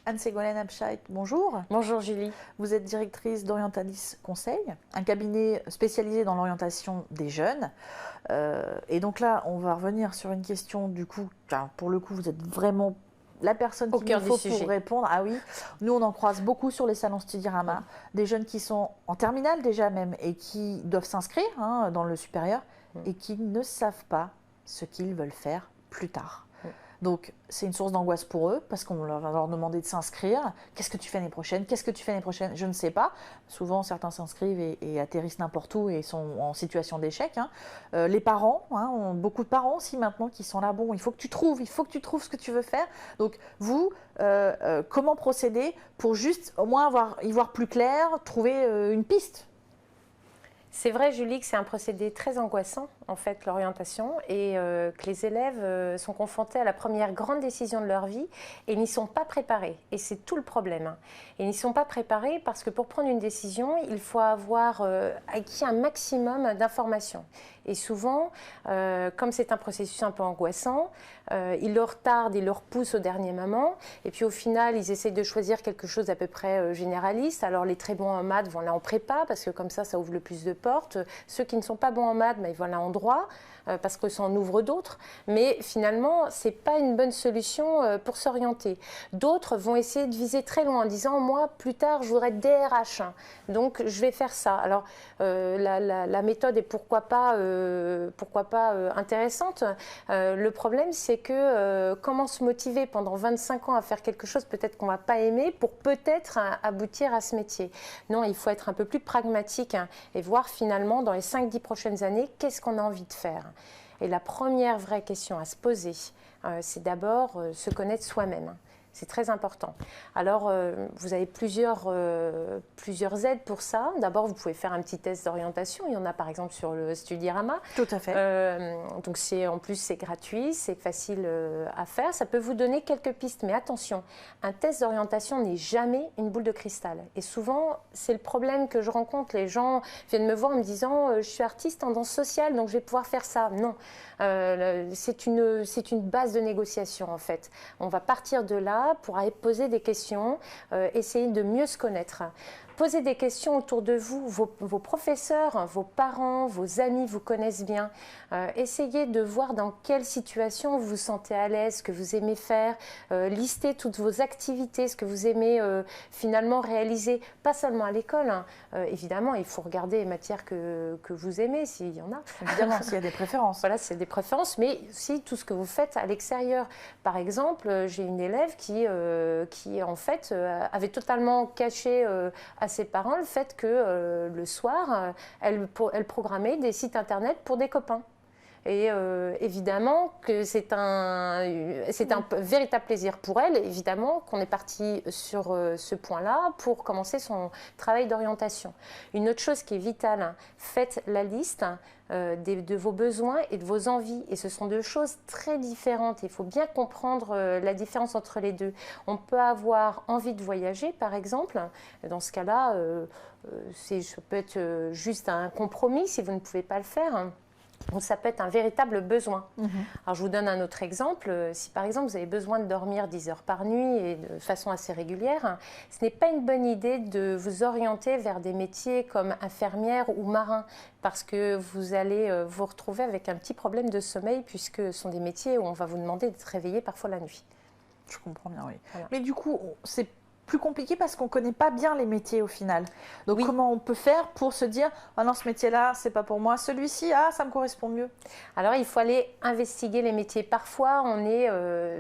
Anne-Ségolène Abscheit, bonjour. Bonjour Julie. Vous êtes directrice d'Orientalis Conseil, un cabinet spécialisé dans l'orientation des jeunes. Et donc là, on va revenir sur une question du coup, pour le coup, vous êtes vraiment la personne qu'il nous faut pour répondre. Ah oui, nous on en croise beaucoup sur les salons Studirama, des jeunes qui sont en terminale déjà même et qui doivent s'inscrire dans le supérieur et qui ne savent pas ce qu'ils veulent faire plus tard. Donc, c'est une source d'angoisse pour eux parce qu'on va leur demander de s'inscrire. Qu'est-ce que tu fais l'année prochaine? Qu'est-ce que tu fais l'année prochaine? Je ne sais pas. Souvent, certains s'inscrivent et atterrissent n'importe où et sont en situation d'échec. Les parents, ont beaucoup de parents aussi maintenant qui sont là. Bon, il faut que tu trouves ce que tu veux faire. Donc, vous, comment procéder pour juste au moins y voir plus clair, trouver une piste? C'est vrai, Julie, que c'est un procédé très angoissant, en fait, l'orientation, et que les élèves sont confrontés à la première grande décision de leur vie et n'y sont pas préparés. Et c'est tout le problème. Ils n'y sont pas préparés parce que pour prendre une décision, il faut avoir acquis un maximum d'informations. Et souvent, comme c'est un processus un peu angoissant, ils le retardent, ils le repoussent au dernier moment. Et puis au final, ils essayent de choisir quelque chose d'à peu près généraliste. Alors les très bons en maths vont là en prépa, parce que comme ça ouvre le plus de portes. Ceux qui ne sont pas bons en maths, ils vont là en droit, parce que ça en ouvre d'autres. Mais finalement, ce n'est pas une bonne solution pour s'orienter. D'autres vont essayer de viser très loin en disant « moi, plus tard, je voudrais être DRH, donc je vais faire ça ». Alors la méthode est pourquoi pas intéressante. Le problème, c'est que comment se motiver pendant 25 ans à faire quelque chose peut-être qu'on ne va pas aimer pour peut-être aboutir à ce métier. Non, il faut être un peu plus pragmatique et voir finalement dans les 5-10 prochaines années qu'est-ce qu'on a envie de faire. Et la première vraie question à se poser, c'est d'abord se connaître soi-même. C'est très important. Alors, vous avez plusieurs aides pour ça. D'abord, vous pouvez faire un petit test d'orientation. Il y en a par exemple sur le Studirama. Tout à fait. Donc, en plus, c'est gratuit, c'est facile à faire. Ça peut vous donner quelques pistes. Mais attention, un test d'orientation n'est jamais une boule de cristal. Et souvent, c'est le problème que je rencontre. Les gens viennent me voir en me disant « je suis artiste en danse sociale, donc je vais pouvoir faire ça ». Non, c'est une base de négociation en fait. On va partir de là pour aller poser des questions, essayer de mieux se connaître. Posez des questions autour de vous, vos professeurs, vos parents, vos amis vous connaissent bien. Essayez de voir dans quelle situation vous vous sentez à l'aise, ce que vous aimez faire. Listez toutes vos activités, ce que vous aimez finalement réaliser, pas seulement à l'école. Évidemment, il faut regarder les matières que vous aimez, s'il y en a. Évidemment, s'il y a des préférences. Voilà, c'est des préférences, mais aussi tout ce que vous faites à l'extérieur. Par exemple, j'ai une élève qui en fait, avait totalement caché à ses parents le fait que le soir, elle programmait des sites internet pour des copains. Et évidemment que c'est un véritable plaisir pour elle, évidemment, qu'on est parti sur ce point-là pour commencer son travail d'orientation. Une autre chose qui est vitale, faites la liste de vos besoins et de vos envies. Et ce sont deux choses très différentes. Il faut bien comprendre la différence entre les deux. On peut avoir envie de voyager, par exemple. Dans ce cas-là, ça peut être juste un compromis si vous ne pouvez pas le faire. Donc ça peut être un véritable besoin. Alors je vous donne un autre exemple. Si par exemple vous avez besoin de dormir 10 heures par nuit et de façon assez régulière, ce n'est pas une bonne idée de vous orienter vers des métiers comme infirmière ou marin parce que vous allez vous retrouver avec un petit problème de sommeil puisque ce sont des métiers où on va vous demander d'être réveillé parfois la nuit. Je comprends bien, oui. Voilà. Mais du coup, c'est plus compliqué parce qu'on ne connaît pas bien les métiers au final. Donc comment on peut faire pour se dire « Ah non, ce métier-là, c'est pas pour moi. Celui-ci, ça me correspond mieux ». Alors, il faut aller investiguer les métiers. Parfois,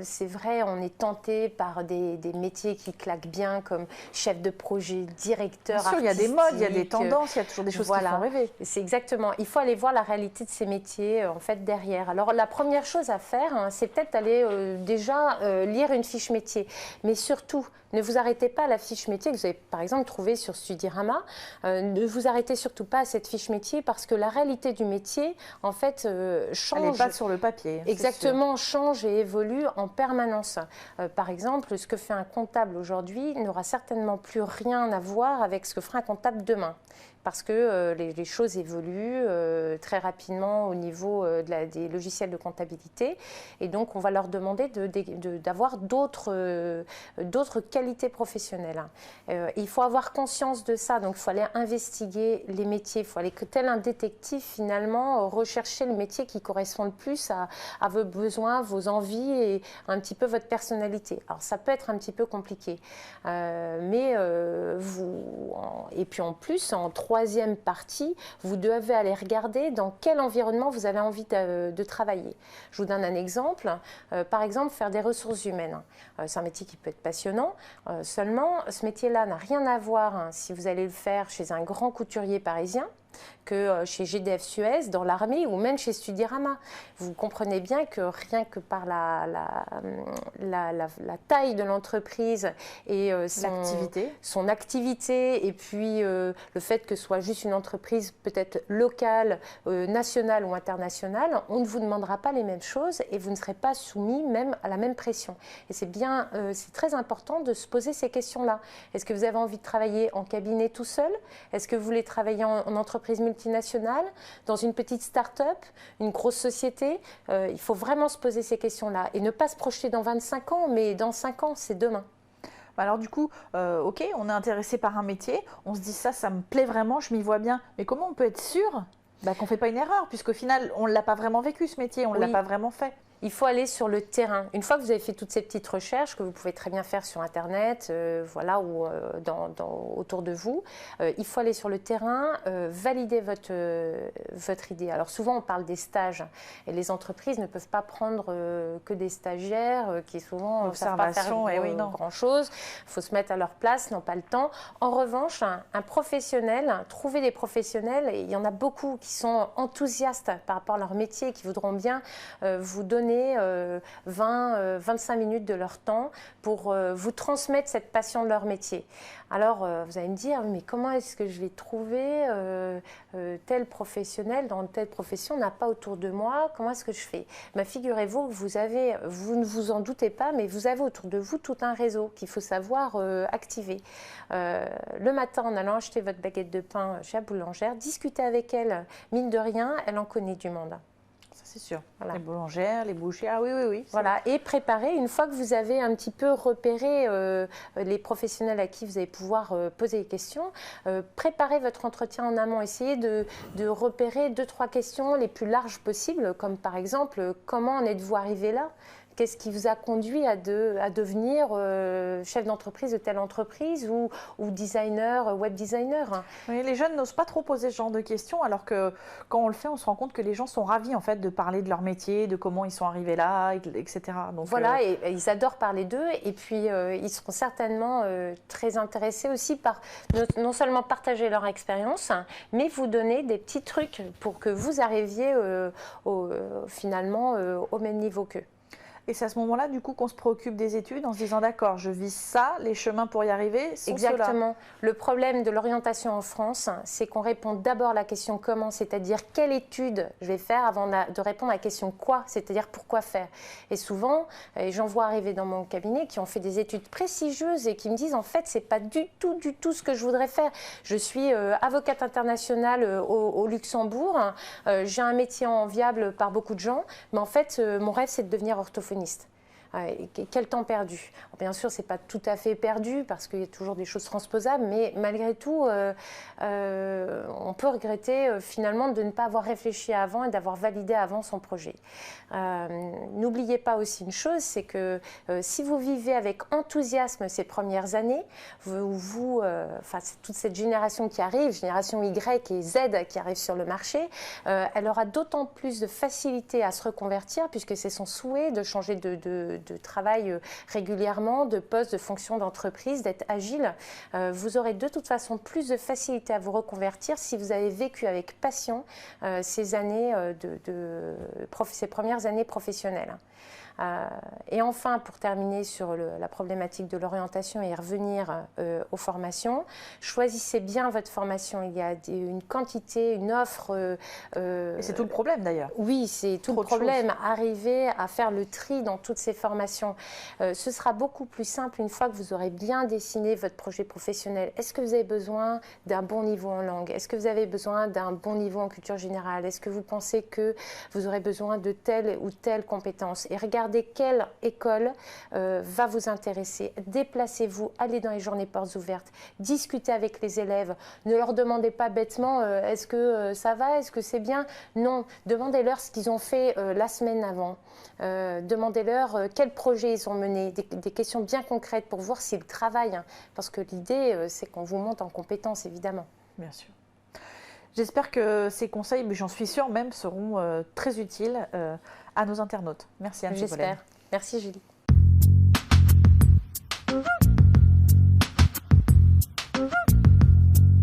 c'est vrai, on est tenté par des métiers qui claquent bien comme chef de projet, directeur artistique. Bien sûr, il y a des modes, il y a des tendances, il y a toujours des choses qui font rêver. C'est exactement. Il faut aller voir la réalité de ces métiers en fait derrière. Alors, la première chose à faire, c'est peut-être aller déjà lire une fiche métier. Mais surtout, ne vous arrêtez pas à la fiche métier que vous avez par exemple trouvée sur Studirama. Ne vous arrêtez surtout pas à cette fiche métier parce que la réalité du métier en fait change. Elle n'est pas sur le papier. Exactement, change et évolue en permanence. Par exemple, ce que fait un comptable aujourd'hui n'aura certainement plus rien à voir avec ce que fera un comptable demain. parce que les choses évoluent très rapidement au niveau des logiciels de comptabilité. Et donc, on va leur demander d'avoir d'autres qualités professionnelles. Il faut avoir conscience de ça. Donc, il faut aller investiguer les métiers. Il faut aller, tel un détective, finalement, rechercher le métier qui correspond le plus à vos besoins, vos envies et un petit peu votre personnalité. Alors, ça peut être un petit peu compliqué. Et puis, en plus, en troisième partie, vous devez aller regarder dans quel environnement vous avez envie de travailler. Je vous donne un exemple. Par exemple, faire des ressources humaines. C'est un métier qui peut être passionnant. Seulement, ce métier-là n'a rien à voir si vous allez le faire chez un grand couturier parisien que chez GDF Suez, dans l'armée ou même chez Studirama. Vous comprenez bien que rien que par la taille de l'entreprise et son activité et puis le fait que ce soit juste une entreprise peut-être locale, nationale ou internationale, on ne vous demandera pas les mêmes choses et vous ne serez pas soumis même à la même pression. Et c'est très important de se poser ces questions-là. Est-ce que vous avez envie de travailler en cabinet tout seul? Est-ce que vous voulez travailler en entreprise multinationale, dans une petite start-up, une grosse société? Il faut vraiment se poser ces questions-là et ne pas se projeter dans 25 ans, mais dans 5 ans, c'est demain. Alors du coup, ok, on est intéressé par un métier, on se dit ça me plaît vraiment, je m'y vois bien, mais comment on peut être sûr qu'on ne fait pas une erreur, puisqu'au final, on ne l'a pas vraiment vécu ce métier, on ne l'a pas vraiment fait? Il faut aller sur le terrain. Une fois que vous avez fait toutes ces petites recherches que vous pouvez très bien faire sur Internet, voilà, ou autour de vous, il faut aller sur le terrain, valider votre idée. Alors souvent, on parle des stages et les entreprises ne peuvent pas prendre que des stagiaires qui souvent ne savent pas faire grand-chose. Il faut se mettre à leur place, n'ont pas le temps. En revanche, un professionnel, trouver des professionnels, et il y en a beaucoup qui sont enthousiastes par rapport à leur métier, qui voudront bien vous donner 20-25 minutes de leur temps pour vous transmettre cette passion de leur métier. Alors, vous allez me dire, mais comment est-ce que je vais trouver tel professionnel dans telle profession? On n'a pas autour de moi, comment est-ce que je fais? Figurez-vous que vous ne vous en doutez pas, mais vous avez autour de vous tout un réseau qu'il faut savoir activer. Le matin, en allant acheter votre baguette de pain chez la boulangère, discutez avec elle, mine de rien, elle en connaît du monde. C'est sûr. Voilà. Les boulangères, les bouchers, ah oui. Voilà, et préparer, une fois que vous avez un petit peu repéré les professionnels à qui vous allez pouvoir poser des questions, préparez votre entretien en amont. Essayez de repérer 2-3 questions les plus larges possibles, comme par exemple, comment en êtes-vous arrivé là ? Qu'est-ce qui vous a conduit à devenir chef d'entreprise de telle entreprise ou designer, web designer? Oui, les jeunes n'osent pas trop poser ce genre de questions, alors que quand on le fait, on se rend compte que les gens sont ravis en fait de parler de leur métier, de comment ils sont arrivés là, etc. Donc, voilà, et ils adorent parler d'eux, et puis ils seront certainement très intéressés aussi par non seulement partager leur expérience, mais vous donner des petits trucs pour que vous arriviez finalement au même niveau qu'eux. Et c'est à ce moment-là, du coup, qu'on se préoccupe des études en se disant, d'accord, je vise ça, les chemins pour y arriver sont Exactement. Le problème de l'orientation en France, c'est qu'on répond d'abord à la question comment, c'est-à-dire quelle étude je vais faire avant de répondre à la question quoi, c'est-à-dire pourquoi faire. Et souvent, j'en vois arriver dans mon cabinet qui ont fait des études prestigieuses et qui me disent, en fait, c'est pas du tout ce que je voudrais faire. Je suis avocate internationale au Luxembourg, j'ai un métier enviable par beaucoup de gens, mais en fait, mon rêve, c'est de devenir orthophoniste. Quel temps perdu. Bien sûr, ce n'est pas tout à fait perdu parce qu'il y a toujours des choses transposables, mais malgré tout, on peut regretter finalement de ne pas avoir réfléchi avant et d'avoir validé avant son projet. N'oubliez pas aussi une chose, c'est que si vous vivez avec enthousiasme ces premières années, toute cette génération qui arrive, génération Y et Z qui arrive sur le marché, elle aura d'autant plus de facilité à se reconvertir puisque c'est son souhait de changer de travail régulièrement, de poste, de fonction d'entreprise, d'être agile. Vous aurez de toute façon plus de facilité à vous reconvertir si vous avez vécu avec passion ces premières années professionnelles. Et enfin, pour terminer sur la problématique de l'orientation et y revenir aux formations, choisissez bien votre formation. Il y a une quantité, une offre. Et c'est tout le problème d'ailleurs. Oui, c'est tout le problème. Arriver à faire le tri dans toutes ces formations. formation. Ce sera beaucoup plus simple une fois que vous aurez bien dessiné votre projet professionnel. Est-ce que vous avez besoin d'un bon niveau en langue? Est-ce que vous avez besoin d'un bon niveau en culture générale? Est-ce que vous pensez que vous aurez besoin de telle ou telle compétence? Et regardez quelle école va vous intéresser. Déplacez-vous, allez dans les journées portes ouvertes, discutez avec les élèves. Ne leur demandez pas bêtement est-ce que ça va, est-ce que c'est bien? Non, demandez-leur ce qu'ils ont fait la semaine avant. Demandez-leur quels projets ils ont menés, des questions bien concrètes pour voir s'ils travaillent. Hein, parce que l'idée, c'est qu'on vous monte en compétences, évidemment. Bien sûr. J'espère que ces conseils, mais j'en suis sûre même, seront très utiles à nos internautes. Merci Anne-Ségolène. J'espère. Merci Julie.